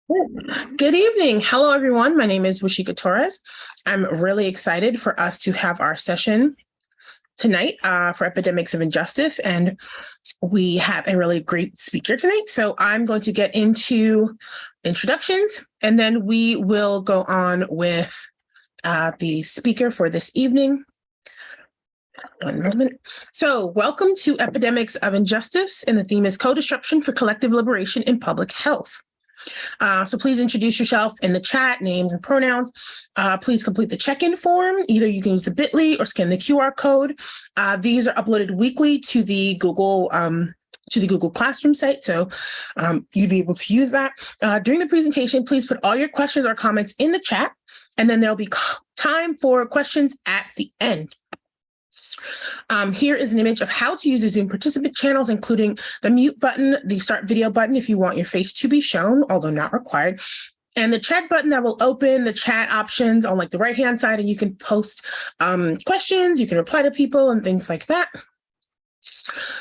Good evening. Hello, everyone. My name is Washika Torres. I'm really excited for us to have our session tonight for Epidemics of Injustice, and we have a really great speaker tonight. So I'm going to get into introductions, and then we will go on with the speaker for this evening. One moment. So welcome to Epidemics of Injustice, and the theme is Co-Disruption for Collective Liberation in Public Health. So please introduce yourself in the chat, names and pronouns. Please complete the check-in form. Either you can use the bit.ly or scan the QR code. These are uploaded weekly to the Google Classroom site, so you'd be able to use that. During the presentation, please put all your questions or comments in the chat, and then there'll be time for questions at the end. Here is an image of how to use the Zoom participant channels, including the mute button, the start video button if you want your face to be shown, although not required, and the chat button that will open the chat options on the right-hand side, and you can post questions, you can reply to people and things like that.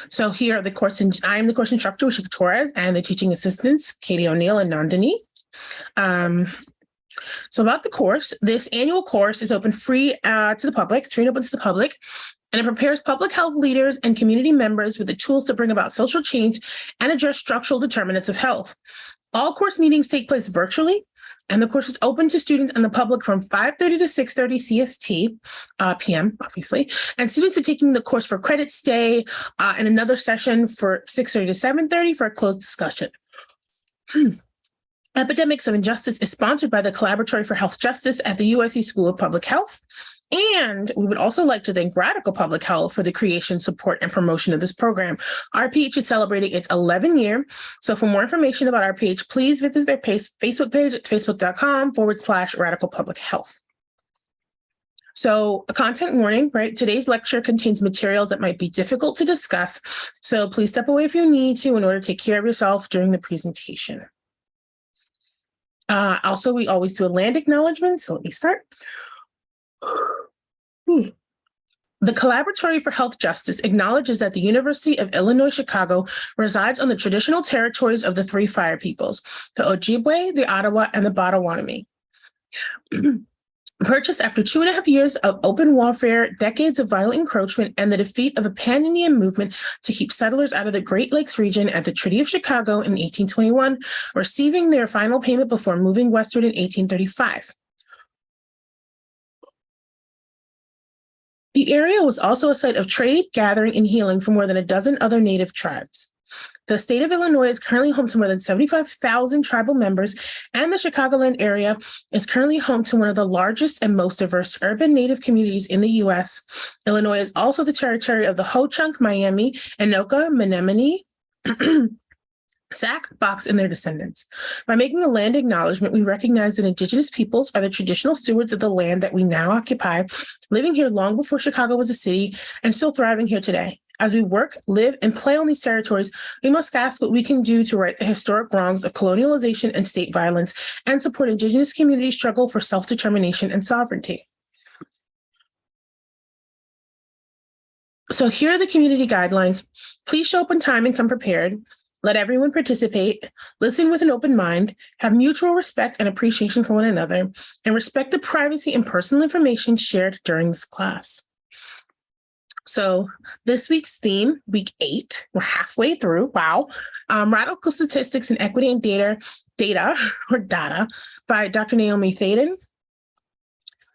So here are the course, I am the course instructor, Washika Torres, and the teaching assistants, Katie O'Neill and Nandini. So about the course, this annual course is open free to the public. It's free and open to the public, and it prepares public health leaders and community members with the tools to bring about social change and address structural determinants of health. All course meetings take place virtually, and the course is open to students and the public from 5:30 to 6:30 CST, PM, obviously. And students are taking the course for credit stay and another session for 6:30 to 7:30 for a closed discussion. Epidemics of Injustice is sponsored by the Collaboratory for Health Justice at the USC School of Public Health. And we would also like to thank Radical Public Health for the creation, support, and promotion of this program. RPH is celebrating its 11th year. So for more information about RPH, please visit their Facebook page at facebook.com/Radical Public Health. So a content warning, right? Today's lecture contains materials that might be difficult to discuss. So please step away if you need to in order to take care of yourself during the presentation. Also, we always do a land acknowledgement, so let me start. The Collaboratory for Health Justice acknowledges that the University of Illinois Chicago resides on the traditional territories of the three fire peoples, the Ojibwe, the Ottawa, and the Potawatomi. Purchased after 2.5 years of open warfare, decades of violent encroachment, and the defeat of a pan-Indian movement to keep settlers out of the Great Lakes region at the Treaty of Chicago in 1821, receiving their final payment before moving westward in 1835. The area was also a site of trade, gathering, and healing for more than a dozen other Native tribes. The state of Illinois is currently home to more than 75,000 tribal members, and the Chicagoland area is currently home to one of the largest and most diverse urban Native communities in the U.S. Illinois is also the territory of the Ho-Chunk, Miami, Anoka, Menominee, Sac, Fox, and their descendants. By making a land acknowledgement, we recognize that Indigenous peoples are the traditional stewards of the land that we now occupy, living here long before Chicago was a city and still thriving here today. As we work, live, and play on these territories, we must ask what we can do to right the historic wrongs of colonialization and state violence and support Indigenous communities' struggle for self-determination and sovereignty. So here are the community guidelines. Please show up on time and come prepared. Let everyone participate, listen with an open mind, have mutual respect and appreciation for one another, and respect the privacy and personal information shared during this class. So this week's theme, week 8, we're halfway through, wow. Radical Statistics and Equity and Data by Dr. Naomi Thyden.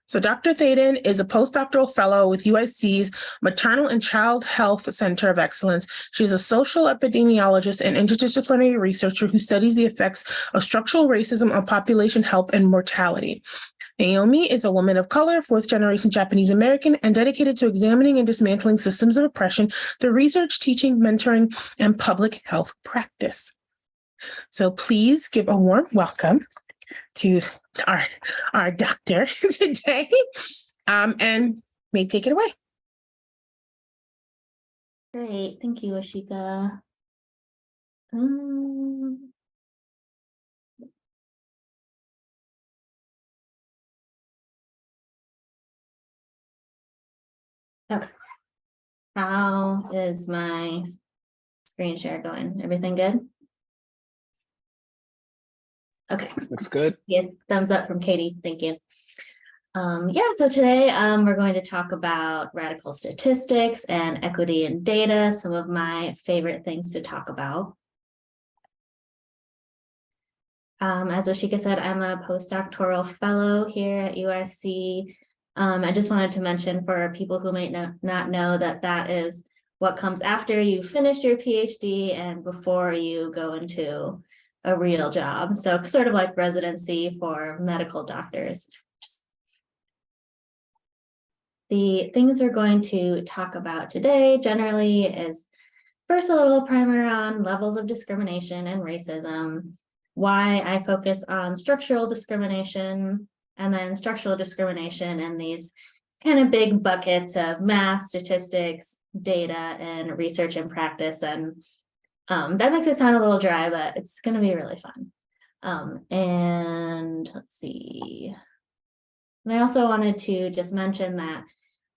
So Dr. Thyden is a postdoctoral fellow with UIC's Maternal and Child Health Center of Excellence. She's a social epidemiologist and interdisciplinary researcher who studies the effects of structural racism on population health and mortality. Naomi is a woman of color, fourth-generation Japanese American, and dedicated to examining and dismantling systems of oppression through research, teaching, mentoring, and public health practice. So please give a warm welcome to our doctor today, and may take it away. Great, thank you, Washika. Okay, how is my screen share going? Everything good? Okay. Looks good. Yeah, thumbs up from Katie. Thank you. So today we're going to talk about radical statistics and equity in data, some of my favorite things to talk about. As Oshika said, I'm a postdoctoral fellow here at USC. I just wanted to mention for people who might not know that is what comes after you finish your PhD and before you go into a real job. So sort of like residency for medical doctors. The things we're going to talk about today generally is first a little primer on levels of discrimination and racism, why I focus on structural discrimination, and then structural discrimination in these kind of big buckets of math, statistics, data, and research and practice. And that makes it sound a little dry, but it's going to be really fun. And let's see. And I also wanted to just mention that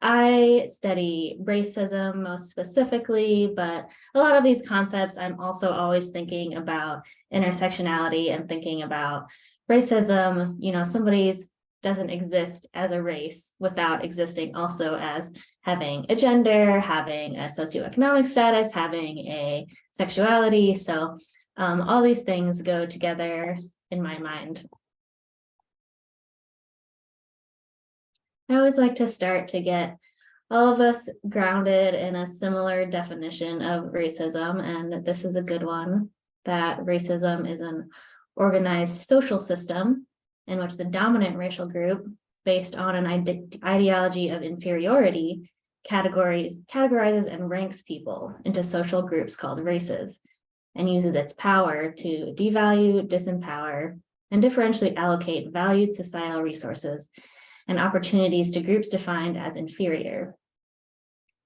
I study racism most specifically, but a lot of these concepts, I'm also always thinking about intersectionality and thinking about racism. You know, somebody's doesn't exist as a race without existing also as having a gender, having a socioeconomic status, having a sexuality. So all these things go together in my mind. I always like to start to get all of us grounded in a similar definition of racism, and this is a good one, that racism is an organized social system in which the dominant racial group, based on an ideology of inferiority, categorizes and ranks people into social groups called races, and uses its power to devalue, disempower, and differentially allocate valued societal resources and opportunities to groups defined as inferior.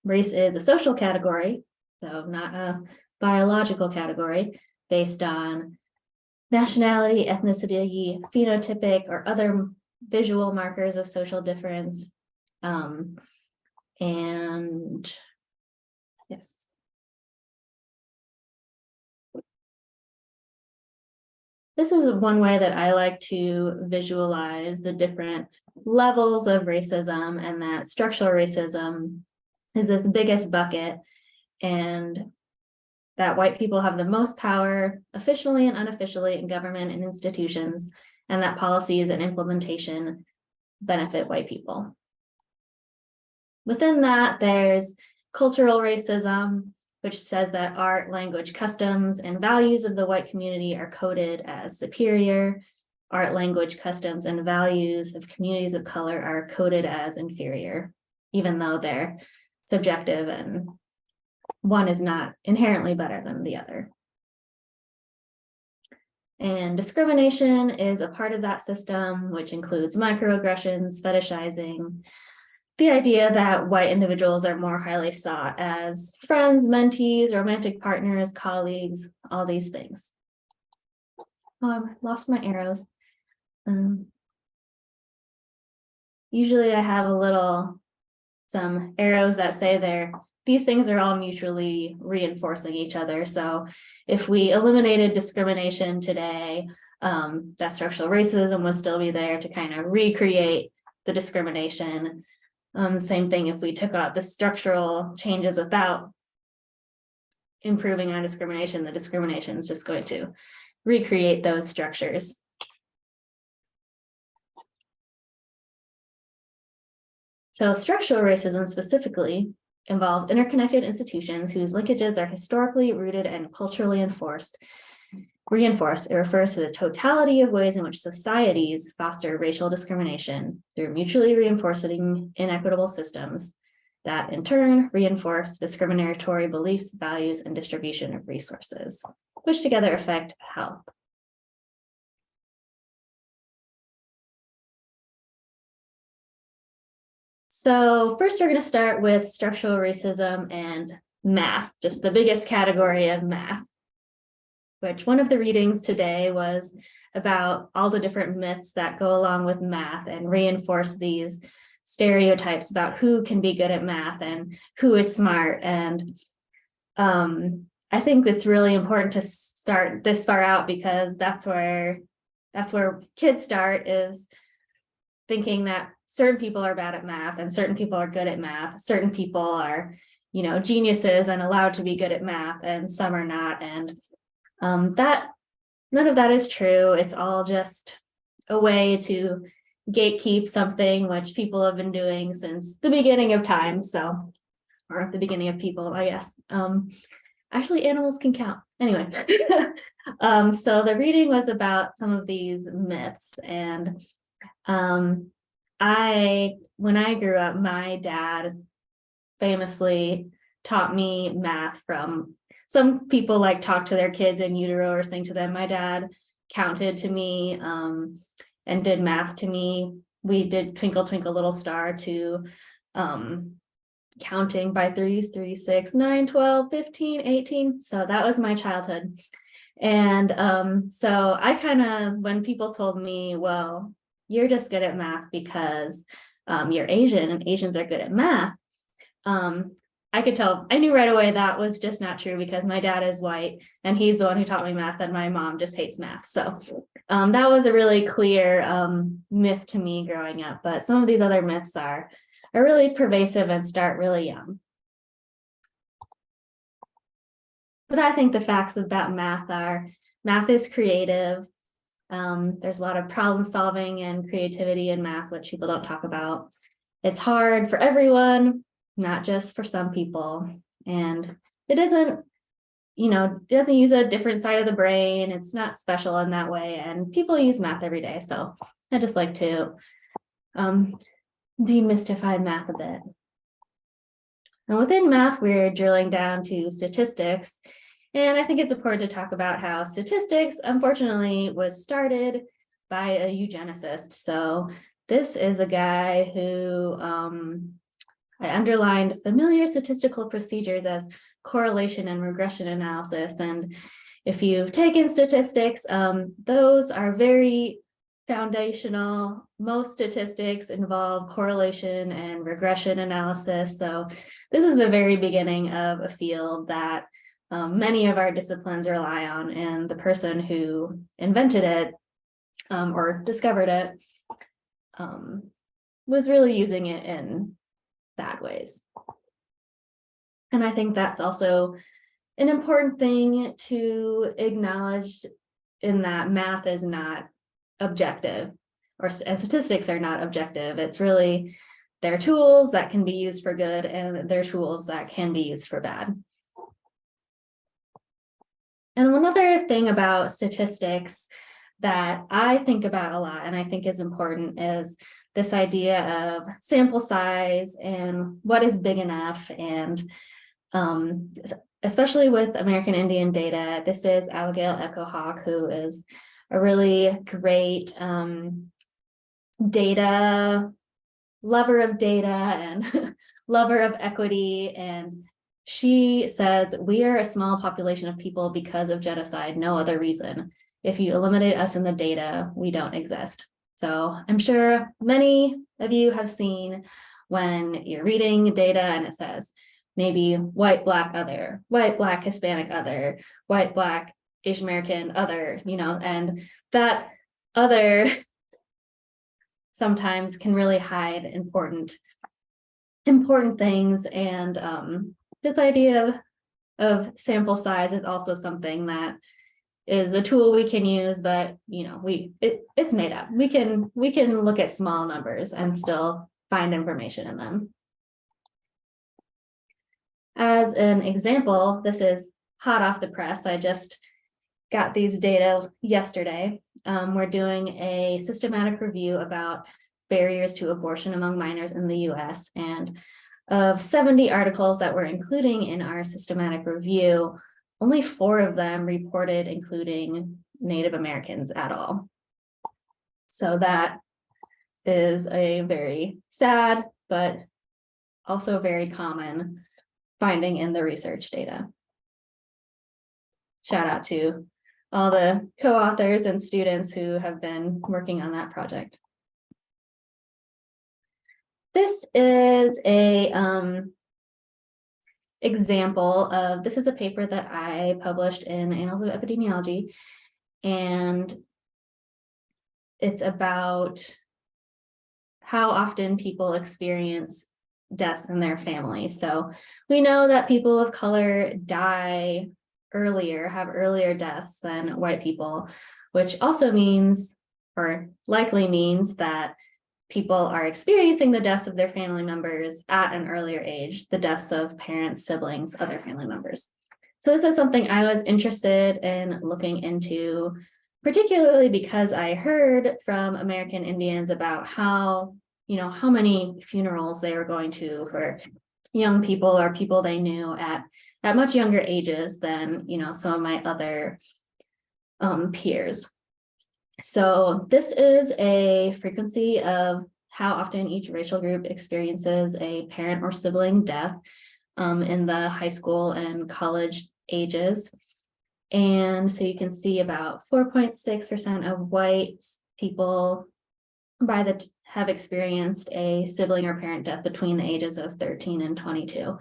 Race is a social category, so not a biological category, based on nationality, ethnicity, phenotypic, or other visual markers of social difference. And yes. This is one way that I like to visualize the different levels of racism, and that structural racism is this biggest bucket, and that white people have the most power officially and unofficially in government and institutions, and that policies and implementation benefit white people. Within that, there's cultural racism, which says that art, language, customs, and values of the white community are coded as superior. Art, language, customs, and values of communities of color are coded as inferior, even though they're subjective and one is not inherently better than the other. And discrimination is a part of that system, which includes microaggressions, fetishizing, the idea that white individuals are more highly sought as friends, mentees, romantic partners, colleagues, all these things. Oh, I lost my arrows. Usually I have some arrows that say these things are all mutually reinforcing each other. So if we eliminated discrimination today, that structural racism would still be there to kind of recreate the discrimination. Same thing if we took out the structural changes without improving on discrimination, the discrimination is just going to recreate those structures. So structural racism specifically involves interconnected institutions whose linkages are historically rooted and culturally reinforced. It refers to the totality of ways in which societies foster racial discrimination through mutually reinforcing inequitable systems that in turn reinforce discriminatory beliefs, values, and distribution of resources, which together affect health. So first, we're going to start with structural racism and math, just the biggest category of math, which one of the readings today was about all the different myths that go along with math and reinforce these stereotypes about who can be good at math and who is smart. And I think it's really important to start this far out because that's where that's where kids start, is thinking that certain people are bad at math and certain people are good at math. Certain people are, geniuses and allowed to be good at math, and some are not. And that none of that is true. It's all just a way to gatekeep something which people have been doing since the beginning of time. So, or at the beginning of people, I guess. Actually, animals can count. Anyway, so the reading was about some of these myths. And when I grew up, my dad famously taught me math from, some people like talk to their kids in utero or sing to them. My dad counted to me and did math to me. We did Twinkle Twinkle Little Star to counting by threes, 3, 6, 9, 12, 15, 18. So that was my childhood. And so I kind of, when people told me, well, you're just good at math because you're Asian and Asians are good at math, I could tell, I knew right away that was just not true, because my dad is white and he's the one who taught me math, and my mom just hates math. So that was a really clear myth to me growing up. But some of these other myths are really pervasive and start really young. But I think the facts about math are, math is creative. There's a lot of problem solving and creativity in math, which people don't talk about. It's hard for everyone, not just for some people. And it doesn't use a different side of the brain. It's not special in that way. And people use math every day. So I just like to demystify math a bit. And within math, we're drilling down to statistics. And I think it's important to talk about how statistics, unfortunately, was started by a eugenicist. So this is a guy who I underlined familiar statistical procedures as correlation and regression analysis. And if you've taken statistics, those are very foundational. Most statistics involve correlation and regression analysis. So this is the very beginning of a field that many of our disciplines rely on, and the person who invented it or discovered it was really using it in bad ways. And I think that's also an important thing to acknowledge, in that math is not objective, and statistics are not objective. It's really, they're tools that can be used for good, and they're tools that can be used for bad. And one other thing about statistics that I think about a lot, and I think is important, is this idea of sample size and what is big enough. And especially with American Indian data, this is Abigail Echo Hawk, who is a really great data lover of data and lover of equity. And she says, we are a small population of people because of genocide, no other reason. If you eliminate us in the data, we don't exist. So I'm sure many of you have seen when you're reading data and it says maybe white, black, other, white, black, Hispanic, other, white, black, Asian American, other, and that other sometimes can really hide important things. And this idea of sample size is also something that is a tool we can use, but it's made up. We can look at small numbers and still find information in them. As an example, this is hot off the press. I just got these data yesterday. We're doing a systematic review about barriers to abortion among minors in the US. And of 70 articles that we're including in our systematic review, only 4 of them reported including Native Americans at all. So that is a very sad, but also very common finding in the research data. Shout out to all the co-authors and students who have been working on that project. This is a example of, this is a paper that I published in Annals of Epidemiology, and it's about how often people experience deaths in their family. So we know that people of color die earlier, have earlier deaths than white people, which also means, or likely means, that people are experiencing the deaths of their family members at an earlier age, the deaths of parents, siblings, other family members. So this is something I was interested in looking into, particularly because I heard from American Indians about how many funerals they were going to for young people or people they knew at much younger ages than, some of my other peers. So this is a frequency of how often each racial group experiences a parent or sibling death in the high school and college ages. And so you can see about 4.6% of white people have experienced a sibling or parent death between the ages of 13 and 22,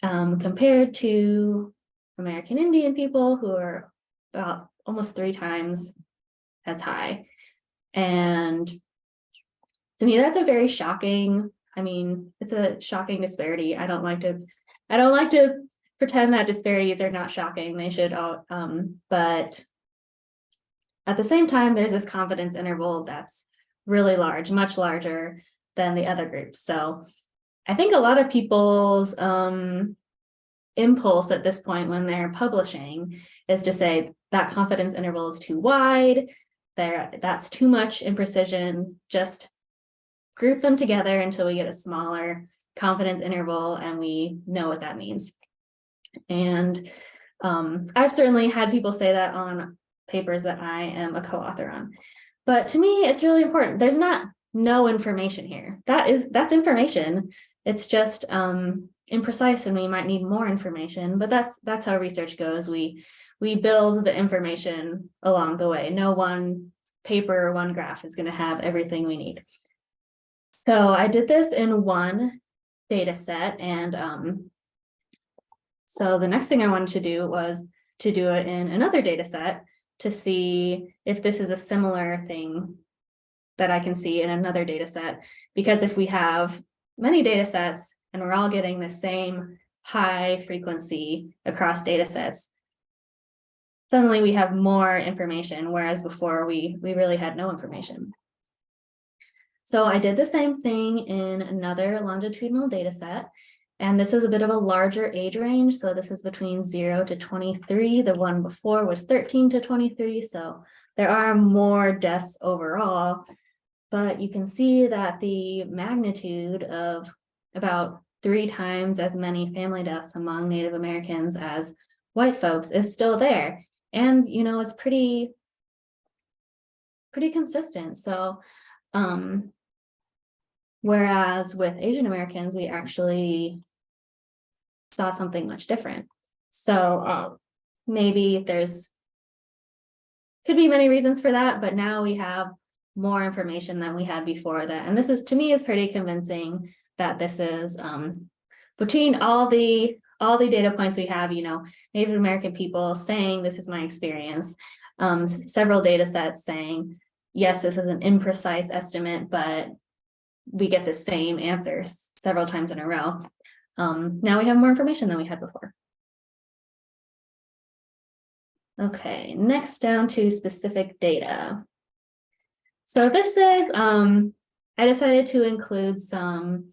compared to American Indian people, who are about almost 3 times as high. And to me, that's a very shocking, it's a shocking disparity. I don't like to pretend that disparities are not shocking. They should all, but at the same time, there's this confidence interval that's really large, much larger than the other groups. So I think a lot of people's impulse at this point when they're publishing is to say that confidence interval is too wide, that's too much imprecision, just group them together until we get a smaller confidence interval and we know what that means. And I've certainly had people say that on papers that I am a co-author on. But to me, it's really important. There's not no information here. That's information. It's just imprecise, and we might need more information. But that's how research goes. We build the information along the way. No one paper or one graph is going to have everything we need. So I did this in one data set, and so the next thing I wanted to do was to do it in another data set to see if this is a similar thing that I can see in another data set. Because if we have many data sets and we're all getting the same high frequency across data sets, suddenly we have more information, whereas before we really had no information. So I did the same thing in another longitudinal data set. And this is a bit of a larger age range. So this is between 0 to 23. The one before was 13 to 23. So there are more deaths overall, but you can see that the magnitude of about 3 times as many family deaths among Native Americans as white folks is still there. And, it's pretty consistent. So, whereas with Asian Americans, we actually saw something much different. So maybe could be many reasons for that, but now we have more information than we had before that. And this is, to me, is pretty convincing that this is between all the data points we have, Native American people saying this is my experience, several data sets saying, yes, this is an imprecise estimate, but we get the same answers several times in a row. Now we have more information than we had before. Okay, next down to specific data. So this is, I decided to include some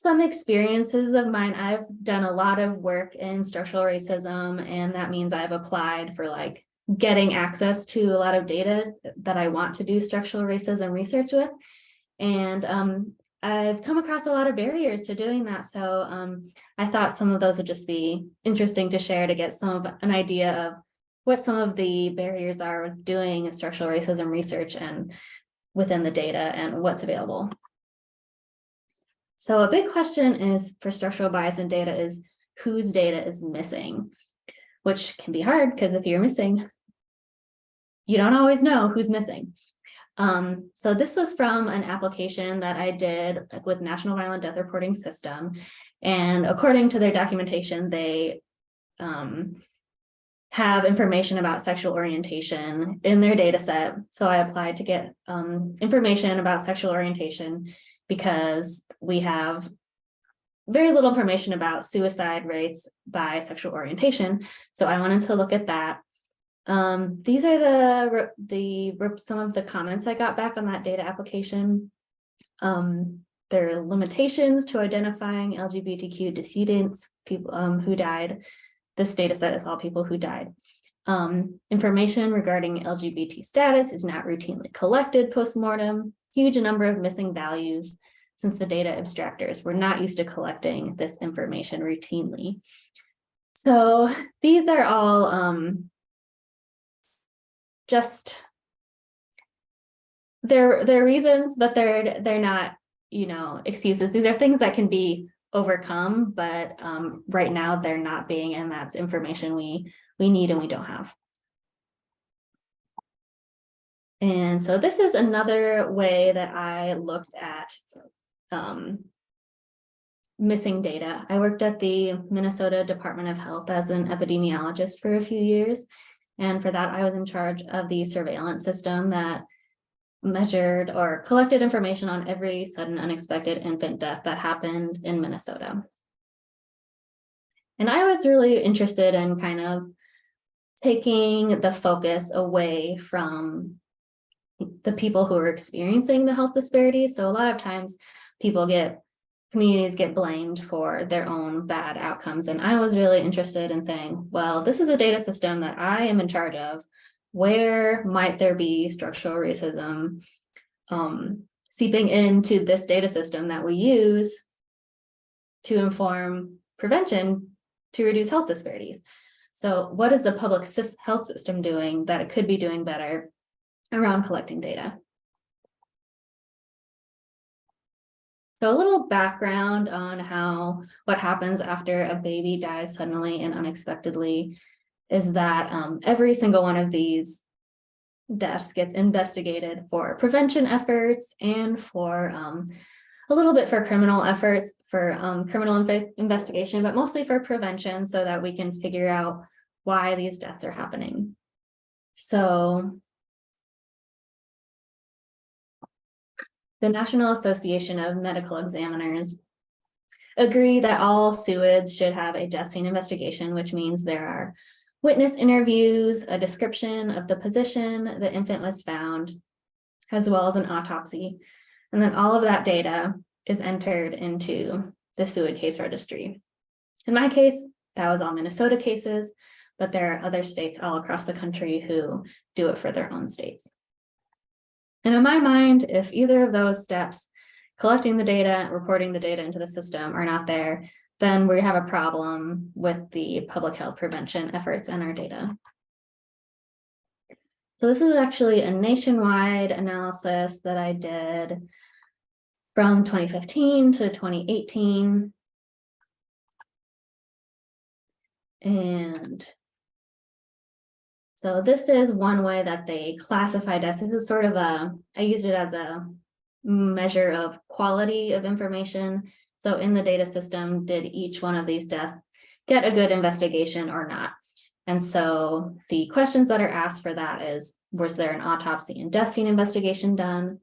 experiences of mine. I've done a lot of work in structural racism, and that means I've applied for getting access to a lot of data that I want to do structural racism research with. And I've come across a lot of barriers to doing that. So I thought some of those would just be interesting to share to get an idea of what some of the barriers are with doing structural racism research and within the data and what's available. So a big question is for structural bias in data is whose data is missing, which can be hard because if you're missing, you don't always know who's missing. So this was from an application that I did with National Violent Death Reporting System. And according to their documentation, they have information about sexual orientation in their data set. So I applied to get information about sexual orientation because we have very little information about suicide rates by sexual orientation. So I wanted to look at that. These are some of the comments I got back on that data application. There are limitations to identifying LGBTQ decedents, people who died. This data set is all people who died. Information regarding LGBT status is not routinely collected postmortem. Huge number of missing values since the data abstractors were not used to collecting this information routinely. So these are all just they're reasons, but they're not, excuses. These are things that can be overcome, but right now they're not being, and that's information we need and we don't have. And so this is another way that I looked at missing data. I worked at the Minnesota Department of Health as an epidemiologist for a few years. And for that, I was in charge of the surveillance system that measured or collected information on every sudden unexpected infant death that happened in Minnesota. And I was really interested in kind of taking the focus away from the people who are experiencing the health disparities. So a lot of times communities get blamed for their own bad outcomes. And I was really interested in saying, well, this is a data system that I am in charge of. Where might there be structural racism seeping into this data system that we use to inform prevention to reduce health disparities? So what is the public health system doing that it could be doing better around collecting data? So a little background on what happens after a baby dies suddenly and unexpectedly is that every single one of these deaths gets investigated for prevention efforts and for a little bit for criminal efforts, for criminal investigation, but mostly for prevention so that we can figure out why these deaths are happening. So the National Association of Medical Examiners agree that all SUIDs should have a death scene investigation, which means there are witness interviews, a description of the position the infant was found, as well as an autopsy. And then all of that data is entered into the SUID case registry. In my case, that was all Minnesota cases, but there are other states all across the country who do it for their own states. And in my mind, if either of those steps, collecting the data, reporting the data into the system, are not there, then we have a problem with the public health prevention efforts in our data. So this is actually a nationwide analysis that I did from 2015 to 2018. And so this is one way that they classify deaths. This is sort of I used it as a measure of quality of information. So in the data system, did each one of these deaths get a good investigation or not? And so the questions that are asked for that is, was there an autopsy and death scene investigation done?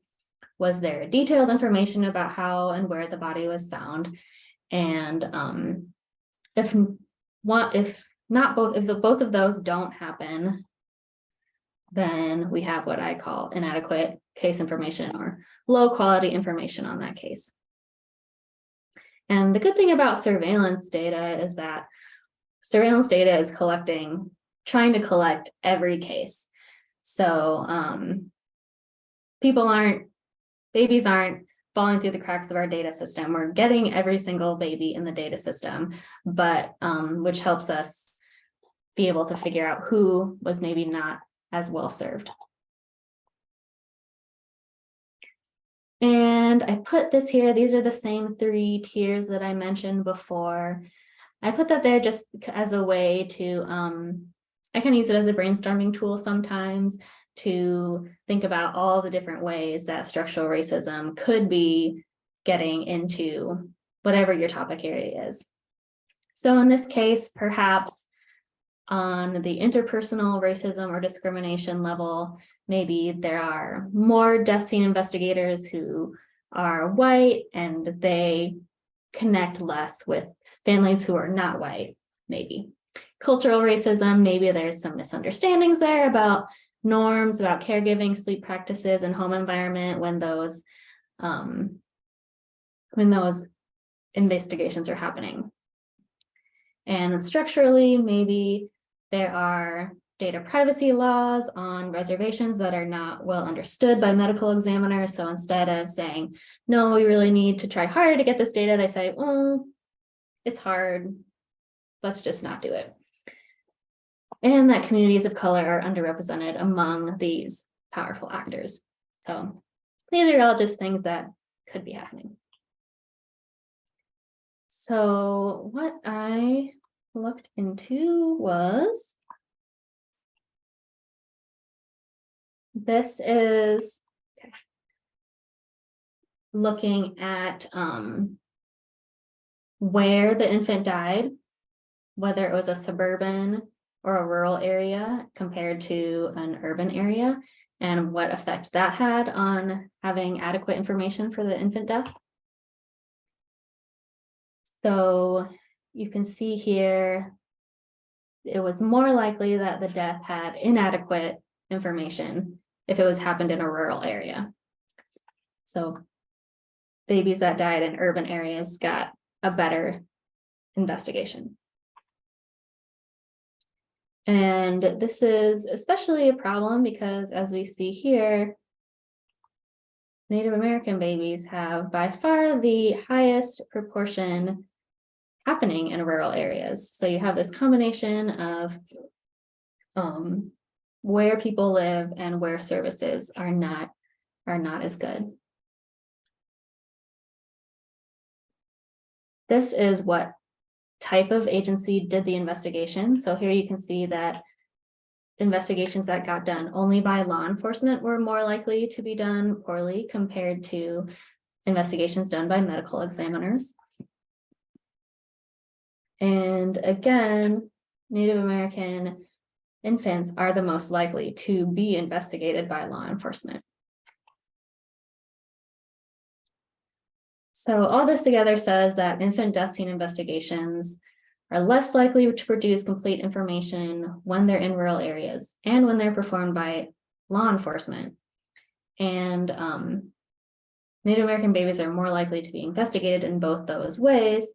Was there detailed information about how and where the body was found? And if both of those don't happen, then we have what I call inadequate case information or low quality information on that case. And the good thing about surveillance data is that surveillance data is trying to collect every case. So babies aren't falling through the cracks of our data system. We're getting every single baby in the data system, but which helps us be able to figure out who was maybe not as well served. And I put this here. These are the same 3 tiers that I mentioned before. I put that there just as a way to, I can use it as a brainstorming tool sometimes to think about all the different ways that structural racism could be getting into whatever your topic area is. So in this case, perhaps on the interpersonal racism or discrimination level, maybe there are more death scene investigators who are white and they connect less with families who are not white, maybe. Cultural racism, maybe there's some misunderstandings there about norms, about caregiving, sleep practices, and home environment when those investigations are happening. And structurally, maybe there are data privacy laws on reservations that are not well understood by medical examiners. So instead of saying, no, we really need to try harder to get this data, they say, well, it's hard, let's just not do it. And that communities of color are underrepresented among these powerful actors. So these are all just things that could be happening. So what I looked into was, this is looking at where the infant died, whether it was a suburban or a rural area compared to an urban area, and what effect that had on having adequate information for the infant death. So you can see here, it was more likely that the death had inadequate information if it was happened in a rural area. So babies that died in urban areas got a better investigation. And this is especially a problem because, as we see here, Native American babies have by far the highest proportion happening in rural areas. So you have this combination of where people live and where services are not as good. This is what type of agency did the investigation. So here you can see that investigations that got done only by law enforcement were more likely to be done poorly compared to investigations done by medical examiners. And again, Native American infants are the most likely to be investigated by law enforcement. So all this together says that infant death scene investigations are less likely to produce complete information when they're in rural areas and when they're performed by law enforcement. And Native American babies are more likely to be investigated in both those ways.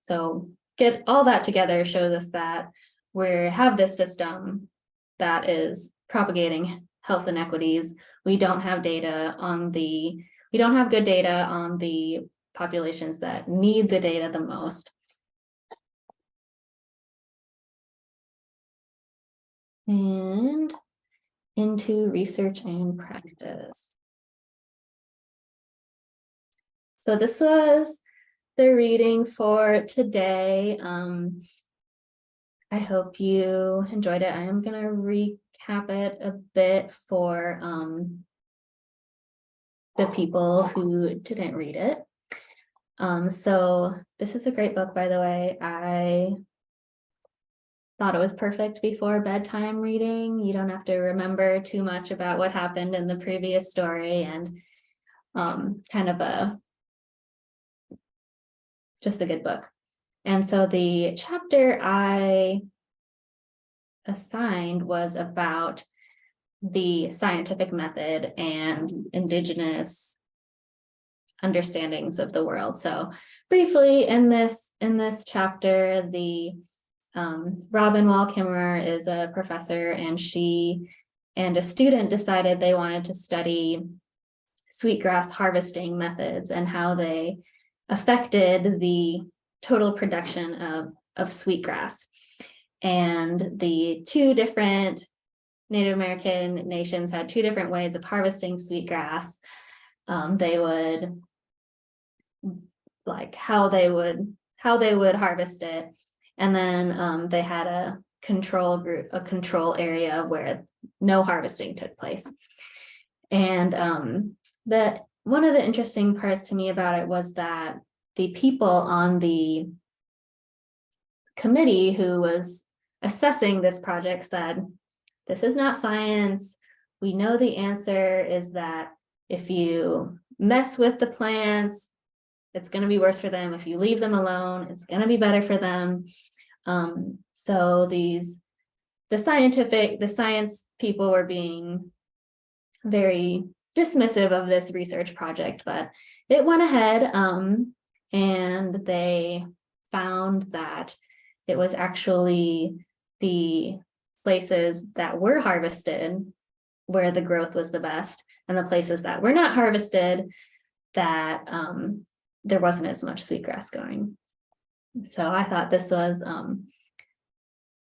So get all that together shows us that we have this system that is propagating health inequities. We don't have good data on the populations that need the data the most. And into research and practice. So this was the reading for today. I hope you enjoyed it. I am going to recap it a bit for the people who didn't read it. So this is a great book, by the way. I thought it was perfect before bedtime reading. You don't have to remember too much about what happened in the previous story, and kind of just a good book. And so the chapter I assigned was about the scientific method and indigenous understandings of the world. So briefly in this chapter, the Robin Wall Kimmerer is a professor, and she and a student decided they wanted to study sweetgrass harvesting methods and how they affected the total production of sweetgrass. And the two different Native American nations had two different ways of harvesting sweetgrass. They would how they would harvest it, and then they had a control area where no harvesting took place. And one of the interesting parts to me about it was that the people on the committee who was assessing this project said, this is not science. We know the answer is that if you mess with the plants, it's going to be worse for them. If you leave them alone, it's going to be better for them. So the science people were being very dismissive of this research project, but it went ahead, and they found that it was actually the places that were harvested where the growth was the best, and the places that were not harvested, that there wasn't as much sweetgrass going. So I thought this was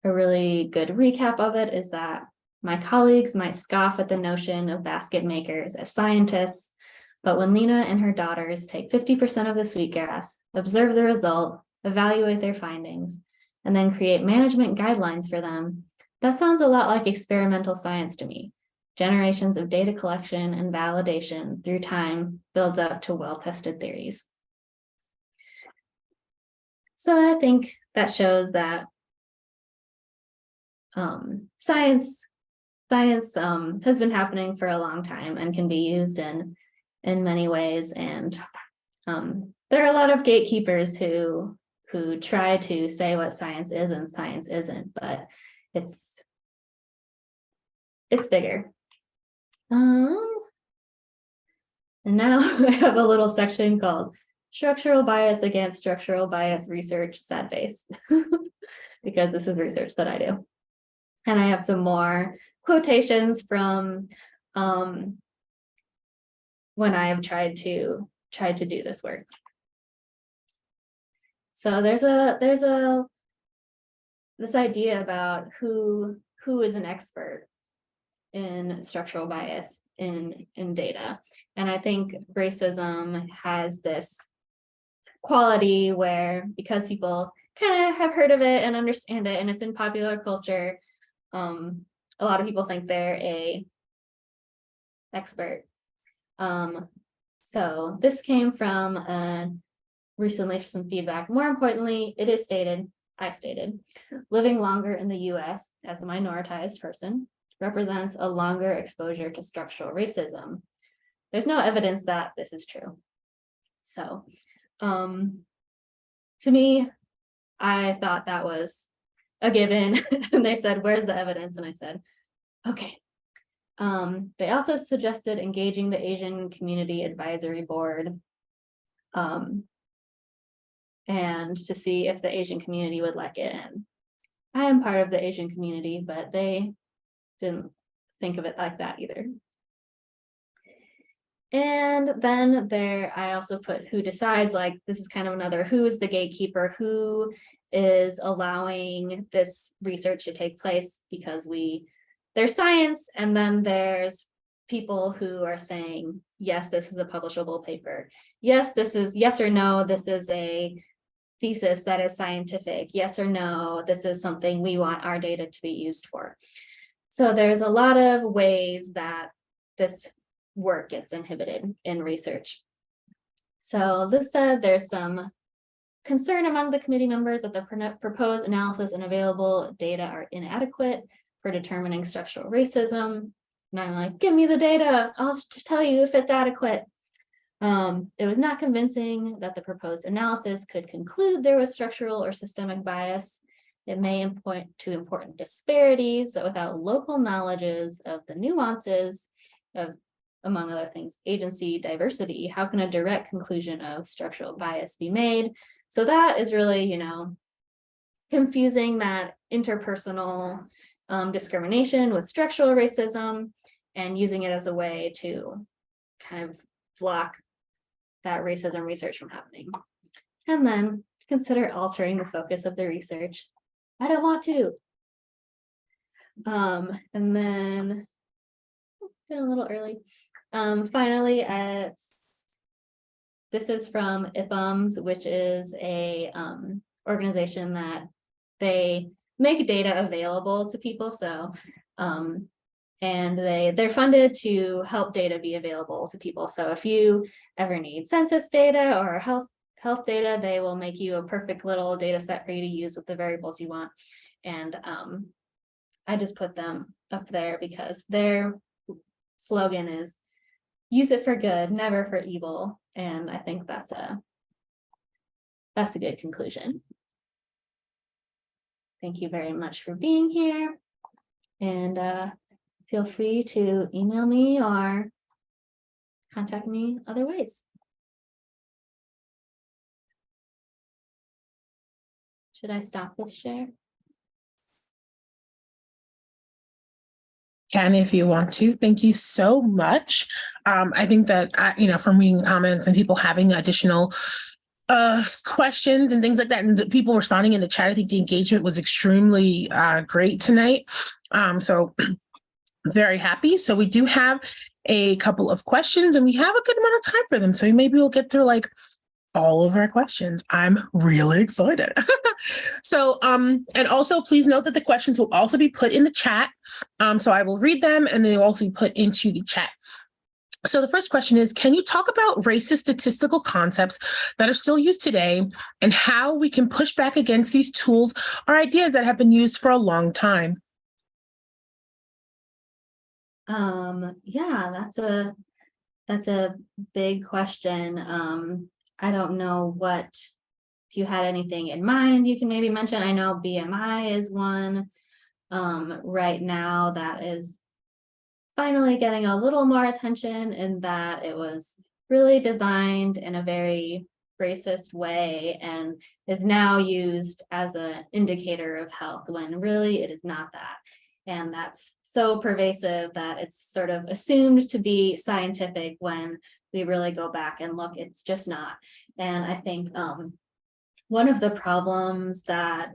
a really good recap of it, is that my colleagues might scoff at the notion of basket makers as scientists, but when Lena and her daughters take 50% of the sweetgrass, observe the result, evaluate their findings, and then create management guidelines for them, that sounds a lot like experimental science to me. Generations of data collection and validation through time builds up to well-tested theories. So I think that shows that science has been happening for a long time and can be used in many ways. And there are a lot of gatekeepers who try to say what science is and science isn't, but it's bigger. And now I have a little section called Structural Bias Against Structural Bias Research, sad face, because this is research that I do. And I have some more quotations from when I have tried to do this work. So there's this idea about who is an expert in structural bias in data. And I think racism has this quality where, because people kind of have heard of it and understand it, and it's in popular culture, a lot of people think they're a expert. So this came from recently some feedback. More importantly, I stated, living longer in the US as a minoritized person represents a longer exposure to structural racism. There's no evidence that this is true. So to me, I thought that was a given. And they said, where's the evidence? And I said, okay. They also suggested engaging the Asian Community Advisory Board and to see if the Asian community would let it in. I am part of the Asian community, but they didn't think of it like that either. And then I also put who decides, like this is kind of another, who is the gatekeeper, who is allowing this research to take place, because there's science, and then there's people who are saying, yes, this is a publishable paper. Yes or no, this is a thesis that is scientific. Yes or no, this is something we want our data to be used for. So there's a lot of ways that this work gets inhibited in research. So this said, there's some concern among the committee members that the proposed analysis and available data are inadequate for determining structural racism. And I'm like, give me the data, I'll tell you if it's adequate. It was not convincing that the proposed analysis could conclude there was structural or systemic bias. It may point to important disparities, but without local knowledges of the nuances of, among other things, agency diversity, how can a direct conclusion of structural bias be made? So that is really, confusing that interpersonal discrimination with structural racism and using it as a way to kind of block that racism research from happening. And then consider altering the focus of the research. I don't want to. And then, been a little early. Finally, this is from IPUMS, which is a organization that they make data available to people. So, and they're funded to help data be available to people. So if you ever need census data or health data, they will make you a perfect little data set for you to use with the variables you want. And I just put them up there because their slogan is use it for good, never for evil. And I think that's a good conclusion. Thank you very much for being here. And feel free to email me or contact me other ways. Should I stop this share? Can, if you want to. Thank you so much. I think that, from reading comments and people having additional questions and things like that, and the people responding in the chat, I think the engagement was extremely great tonight. So very happy. So we do have a couple of questions and we have a good amount of time for them. So maybe we'll get through like all of our questions. I'm really excited. So, and also please note that the questions will also be put in the chat. So I will read them and they'll also be put into the chat. So the first question is, can you talk about racist statistical concepts that are still used today and how we can push back against these tools or ideas that have been used for a long time? Yeah, that's a big question. I don't know if you had anything in mind you can maybe mention. I know BMI is one right now that is finally getting a little more attention in that it was really designed in a very racist way and is now used as an indicator of health when really it is not that. And that's so pervasive that it's sort of assumed to be scientific when we really go back and look, it's just not. And I think one of the problems that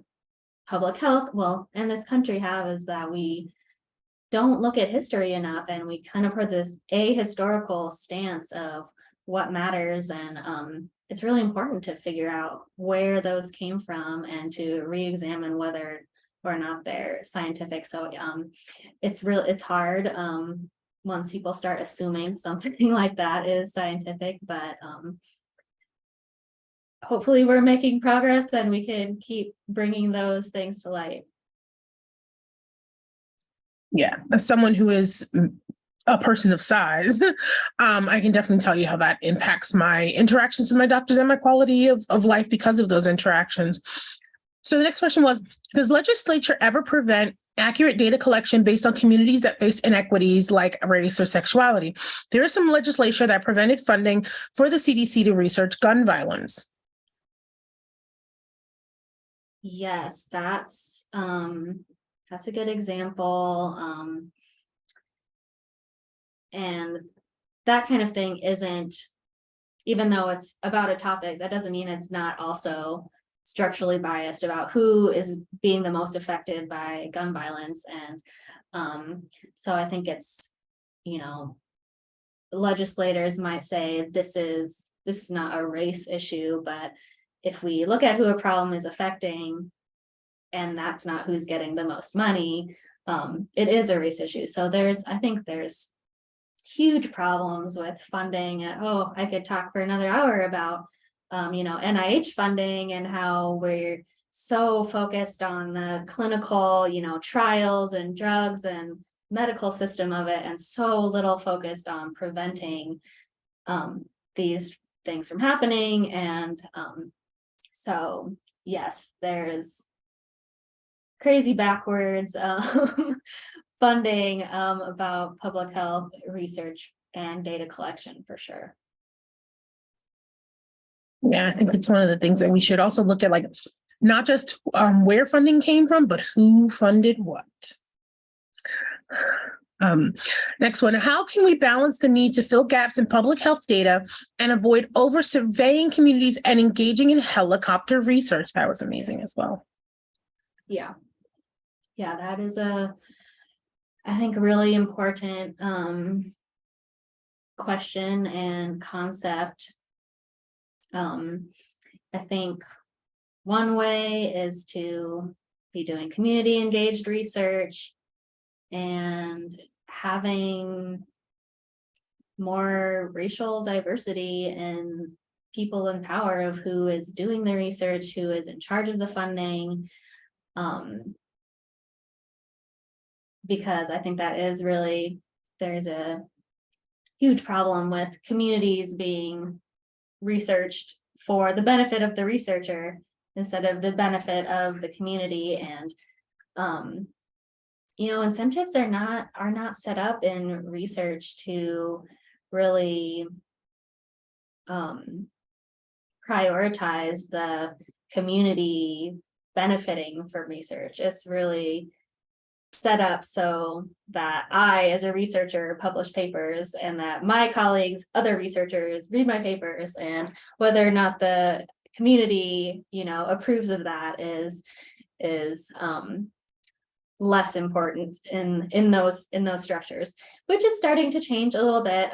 public health, well, and this country have is that we don't look at history enough, and we kind of heard this ahistorical stance of what matters, and it's really important to figure out where those came from and to re-examine whether or not they're scientific. So it's hard once people start assuming something like that is scientific, but hopefully we're making progress and we can keep bringing those things to light. Yeah, as someone who is a person of size, I can definitely tell you how that impacts my interactions with my doctors and my quality of life because of those interactions. So the next question was, does legislature ever prevent accurate data collection based on communities that face inequities like race or sexuality? There is some legislation that prevented funding for the CDC to research gun violence. Yes, that's a good example. And that kind of thing isn't, even though it's about a topic, that doesn't mean it's not also structurally biased about who is being the most affected by gun violence. And so I think it's, legislators might say this is not a race issue, but if we look at who a problem is affecting, and that's not who's getting the most money, it is a race issue. So I think there's huge problems with funding. I could talk for another hour about NIH funding and how we're so focused on the clinical, trials and drugs and medical system of it, and so little focused on preventing these things from happening. And so yes, there's crazy backwards funding about public health research and data collection for sure. Yeah, I think it's one of the things that we should also look at, like not just where funding came from, but who funded what. Next one, how can we balance the need to fill gaps in public health data and avoid over surveying communities and engaging in helicopter research? That was amazing as well. Yeah, that is I think, a really important question and concept. I think one way is to be doing community engaged research and having more racial diversity and people in power of who is doing the research, who is in charge of the funding. because I think that is really, there's a huge problem with communities being researched for the benefit of the researcher instead of the benefit of the community. And incentives are not set up in research to really prioritize the community benefiting from research. It's really set up so that I, as a researcher, publish papers, and that my colleagues, other researchers, read my papers, and whether or not the community, approves of that is less important in those structures, which is starting to change a little bit.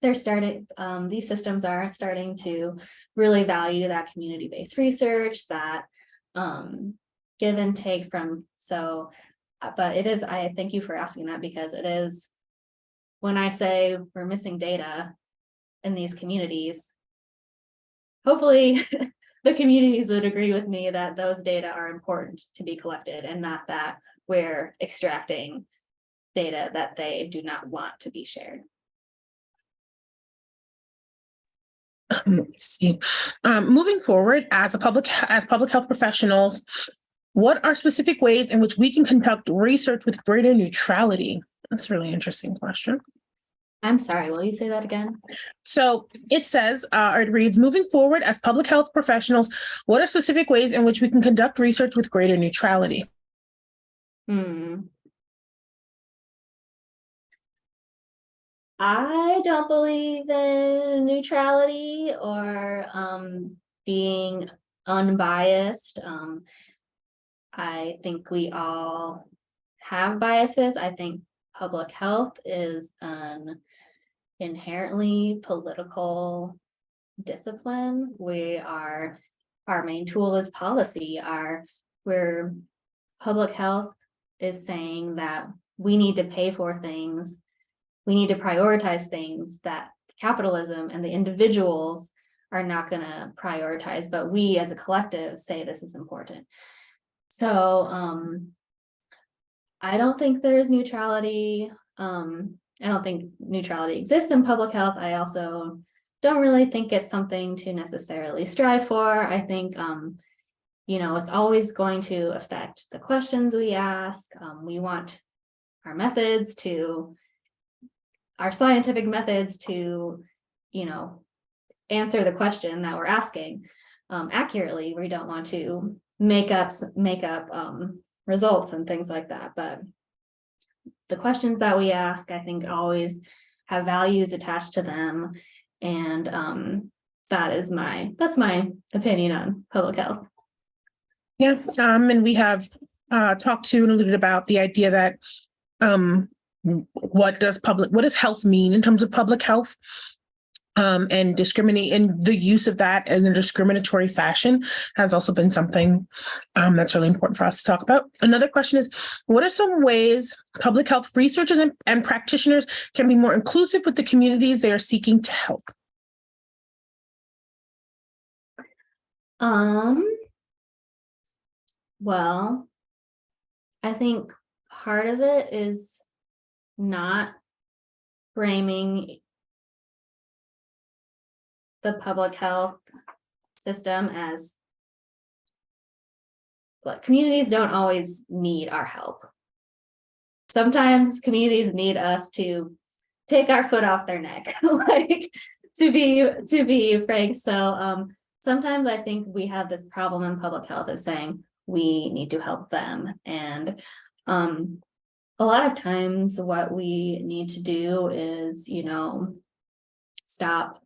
These systems are starting to really value that community-based research, that give and take from, but it is, I thank you for asking that, because it is, when I say we're missing data in these communities, hopefully the communities would agree with me that those data are important to be collected, and not that we're extracting data that they do not want to be shared. Let's see. Moving forward, as public health professionals, what are specific ways in which we can conduct research with greater neutrality? That's a really interesting question. I'm sorry, will you say that again? So it says, or it reads, moving forward as public health professionals, what are specific ways in which we can conduct research with greater neutrality? I don't believe in neutrality or being unbiased. I think we all have biases. I think public health is an inherently political discipline. Our main tool is policy. Where public health is saying that we need to pay for things, we need to prioritize things that capitalism and the individuals are not going to prioritize, but we as a collective say this is important. So I don't think there's neutrality. I don't think neutrality exists in public health. I also don't really think it's something to necessarily strive for. I think it's always going to affect the questions we ask. We want our scientific methods to, answer the question that we're asking accurately. We don't want to make up results and things like that. But the questions that we ask, I think, always have values attached to them. And that's my opinion on public health. Yeah, and we have talked to and alluded about the idea that what does health mean in terms of public health, and the use of that in a discriminatory fashion has also been something that's really important for us to talk about. Another question is, what are some ways public health researchers and practitioners can be more inclusive with the communities they are seeking to help? Well, I think part of it is not framing the public health system as, but communities don't always need our help. Sometimes communities need us to take our foot off their neck, like to be frank. So sometimes I think we have this problem in public health of saying we need to help them. And a lot of times what we need to do is, stop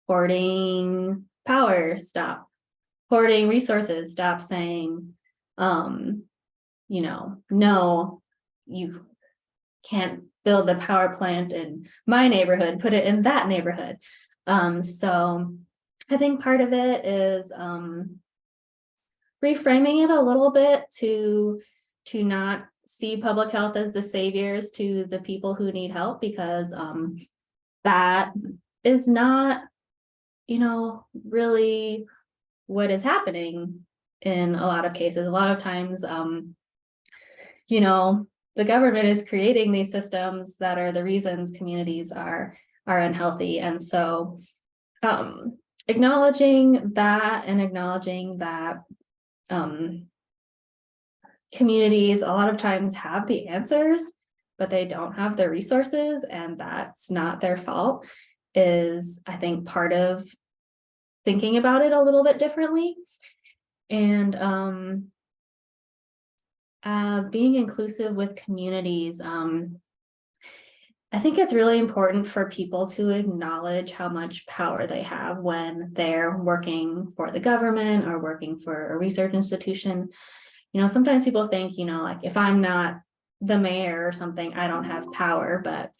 hoarding power, stop hoarding resources, stop saying, no, you can't build the power plant in my neighborhood, put it in that neighborhood. So I think part of it is reframing it a little bit to not see public health as the saviors to the people who need help, because that is not, really what is happening in a lot of cases. A lot of times, the government is creating these systems that are the reasons communities are unhealthy. And so acknowledging that and acknowledging that communities a lot of times have the answers, but they don't have the resources, and that's not their fault, is, I think, part of thinking about it a little bit differently. And being inclusive with communities, I think it's really important for people to acknowledge how much power they have when they're working for the government or working for a research institution. You know, sometimes people think, you know, like, if I'm not the mayor or something, I don't have power. But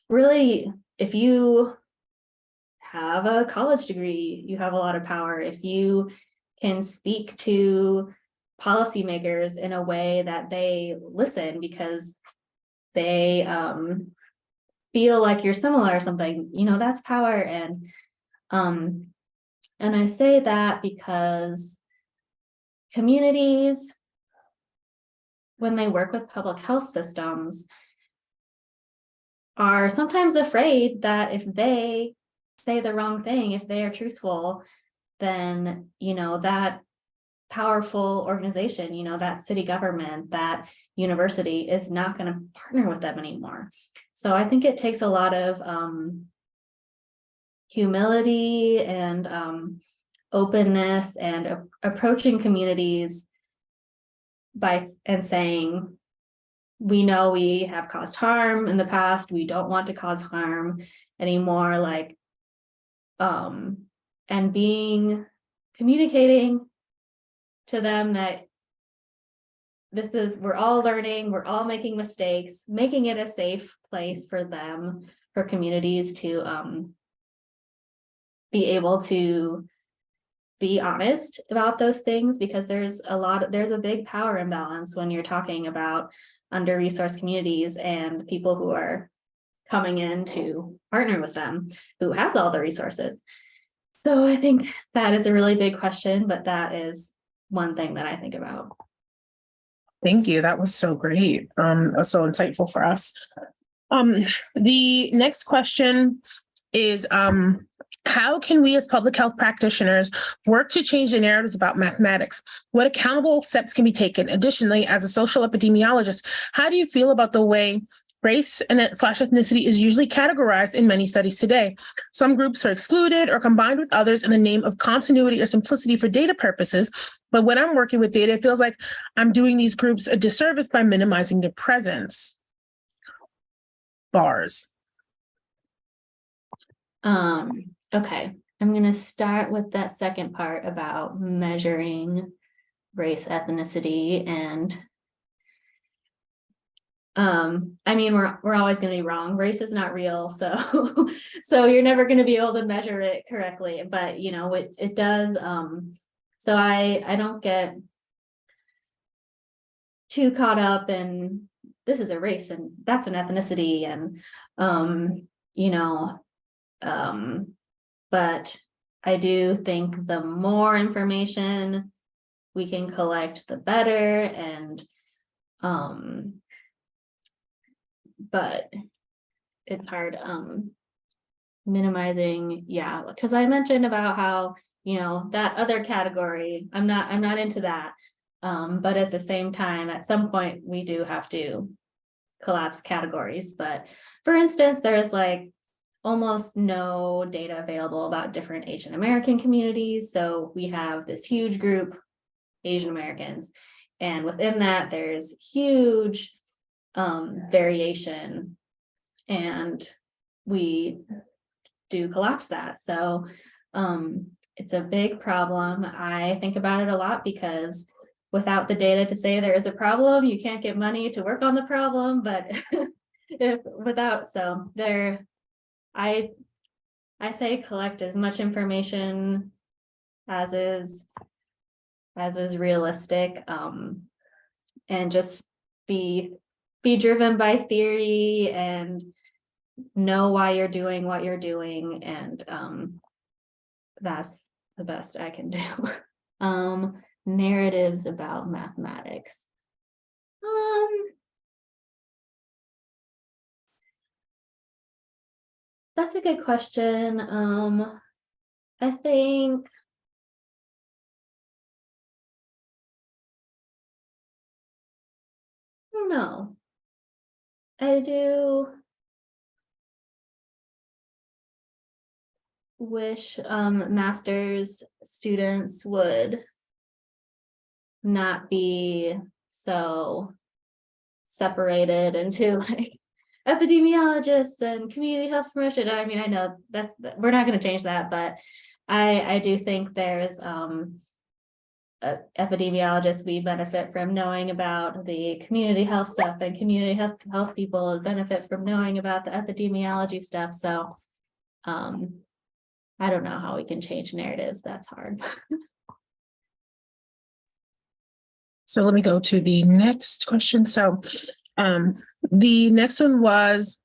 really, if you have a college degree, you have a lot of power. If you can speak to policymakers in a way that they listen because they feel like you're similar or something, you know, that's power. And I say that because communities, when they work with public health systems, are sometimes afraid that if they say the wrong thing, if they are truthful, then, you know, that powerful organization, you know, that city government, that university is not going to partner with them anymore. So I think it takes a lot of humility and openness and approaching communities and saying, we know we have caused harm in the past, we don't want to cause harm anymore, like and communicating to them that we're all learning, we're all making mistakes, making it a safe place for them, for communities to be able to be honest about those things, because there's a big power imbalance when you're talking about under-resourced communities and people who are coming in to partner with them who has all the resources. So I think that is a really big question, but that is one thing that I think about. Thank you. That was so great. So insightful for us. The next question is, how can we as public health practitioners work to change the narratives about mathematics? What accountable steps can be taken? Additionally, as a social epidemiologist, how do you feel about the way race and /ethnicity is usually categorized in many studies today? Some groups are excluded or combined with others in the name of continuity or simplicity for data purposes. But when I'm working with data, it feels like I'm doing these groups a disservice by minimizing their presence. Bars. Okay, I'm going to start with that second part about measuring race, ethnicity, and I mean, we're always going to be wrong. Race is not real, so so you're never going to be able to measure it correctly. But you know, it does. So I don't get too caught up in this is a race and that's an ethnicity, and you know, but I do think the more information we can collect, the better. And but it's hard minimizing, yeah, because I mentioned about how, you know, that other category, I'm not into that, but at the same time, at some point we do have to collapse categories. But for instance, there's like almost no data available about different Asian American communities. So we have this huge group, Asian Americans, and within that there's huge variation, and we do collapse that. So it's a big problem. I think about it a lot because without the data to say there is a problem, you can't get money to work on the problem. But I say collect as much information as is realistic, and just be driven by theory and know why you're doing what you're doing, and that's the best I can do. Narratives about mathematics. That's a good question. I think I don't know. I do wish master's students would not be so separated into like epidemiologists and community health promotion. I mean, I know we're not going to change that, but I do think there's epidemiologists, we benefit from knowing about the community health stuff, and community health people benefit from knowing about the epidemiology stuff. So I don't know how we can change narratives. That's hard. So let me go to the next question. So the next one was,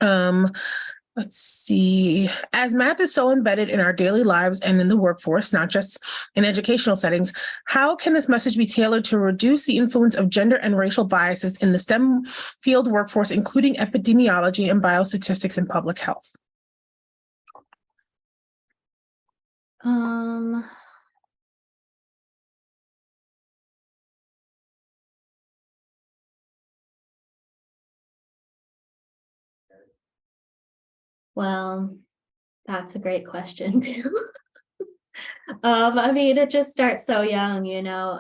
let's see, as math is so embedded in our daily lives and in the workforce, not just in educational settings, how can this message be tailored to reduce the influence of gender and racial biases in the STEM field workforce, including epidemiology and biostatistics and public health? Well, that's a great question too. I mean, it just starts so young, you know.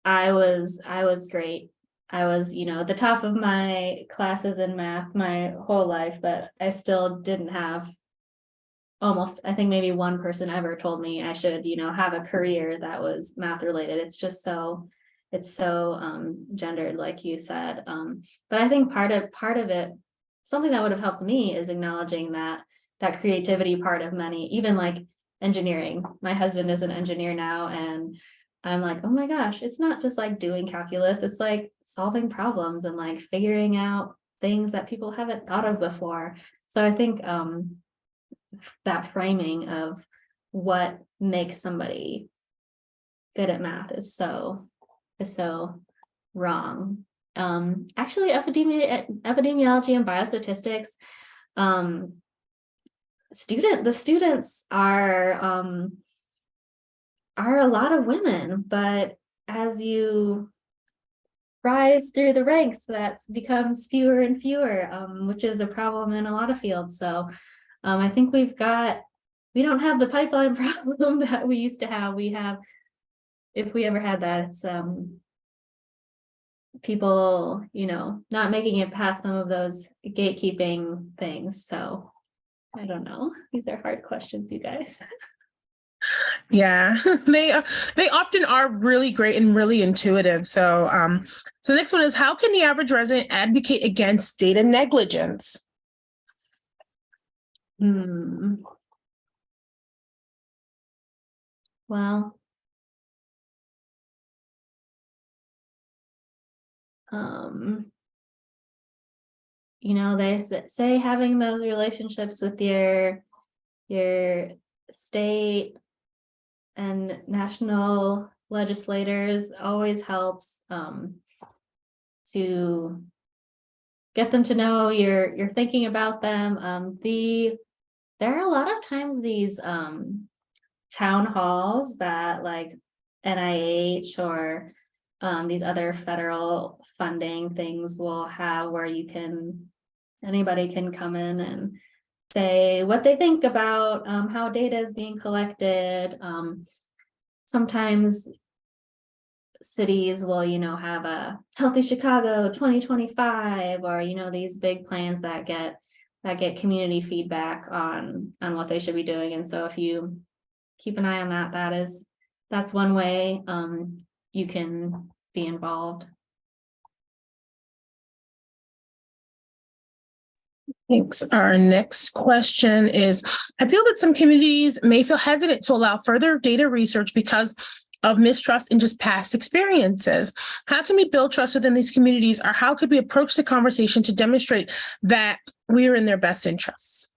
I was great. I was, you know, at the top of my classes in math my whole life, but I still didn't have I think maybe one person ever told me I should, you know, have a career that was math related. It's just so gendered, like you said. But I think part of it, something that would have helped me is acknowledging that creativity part of money, even like engineering. My husband is an engineer now, and I'm like, oh my gosh, it's not just like doing calculus, it's like solving problems and like figuring out things that people haven't thought of before. So I think that framing of what makes somebody good at math is so wrong. Actually, epidemiology and biostatistics, the students are a lot of women, but as you rise through the ranks, that becomes fewer and fewer, which is a problem in a lot of fields. So I think we don't have the pipeline problem that we used to have. We have, if we ever had that, it's people, you know, not making it past some of those gatekeeping things. So I don't know. These are hard questions, you guys. Yeah, they often are really great and really intuitive. So so the next one is, how can the average resident advocate against data negligence? Well, you know, they say having those relationships with your state and national legislators always helps to get them to know you're thinking about them. There are a lot of times these town halls that like NIH or these other federal funding things will have, where anybody can come in and say what they think about how data is being collected. Sometimes cities will, you know, have a Healthy Chicago 2025, or, you know, these big plans that get community feedback on what they should be doing. And so if you keep an eye on that, that's one way you can be involved. Thanks. Our next question is, I feel that some communities may feel hesitant to allow further data research because of mistrust in just past experiences. How can we build trust within these communities, or how could we approach the conversation to demonstrate that we are in their best interests?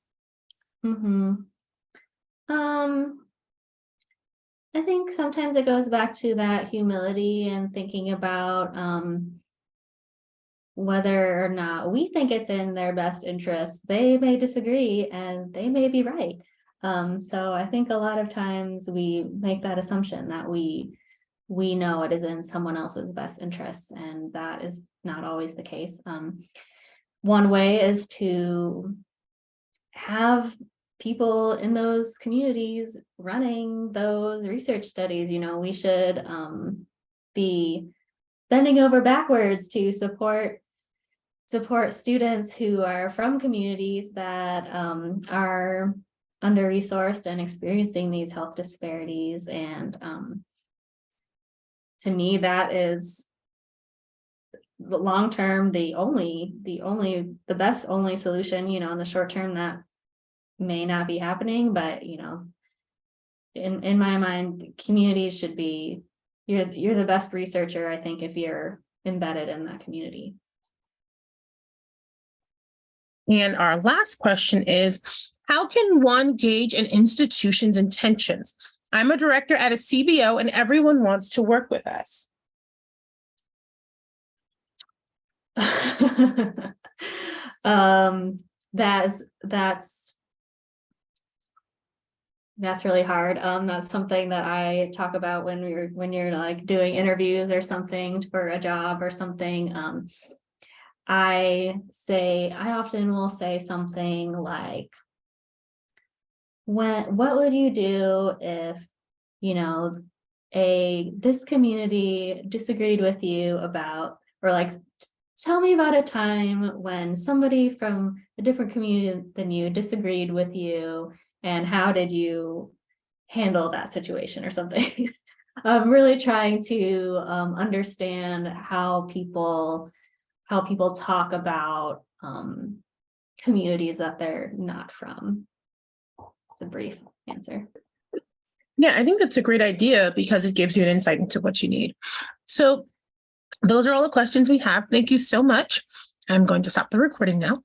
I think sometimes it goes back to that humility and thinking about whether or not we think it's in their best interest. They may disagree and they may be right. So I think a lot of times we make that assumption that we know it is in someone else's best interest, and that is not always the case. One way is to have people in those communities running those research studies. We should be bending over backwards to support students who are from communities that are under-resourced and experiencing these health disparities. And to me, that is the long-term, the best solution. In the short term, that may not be happening, but in my mind, communities should be, you're the best researcher, I think, if you're embedded in that community. And our last question is, how can one gauge an institution's intentions? I'm a director at a CBO and everyone wants to work with us. That's really hard. That's something that I talk about when you're like doing interviews or something for a job or something. I often will say something like, what would you do if, this community disagreed with you about, or like, tell me about a time when somebody from a different community than you disagreed with you, and how did you handle that situation or something. I'm really trying to understand how people talk about communities that they're not from. It's a brief answer. Yeah, I think that's a great idea because it gives you an insight into what you need. So those are all the questions we have. Thank you so much. I'm going to stop the recording now.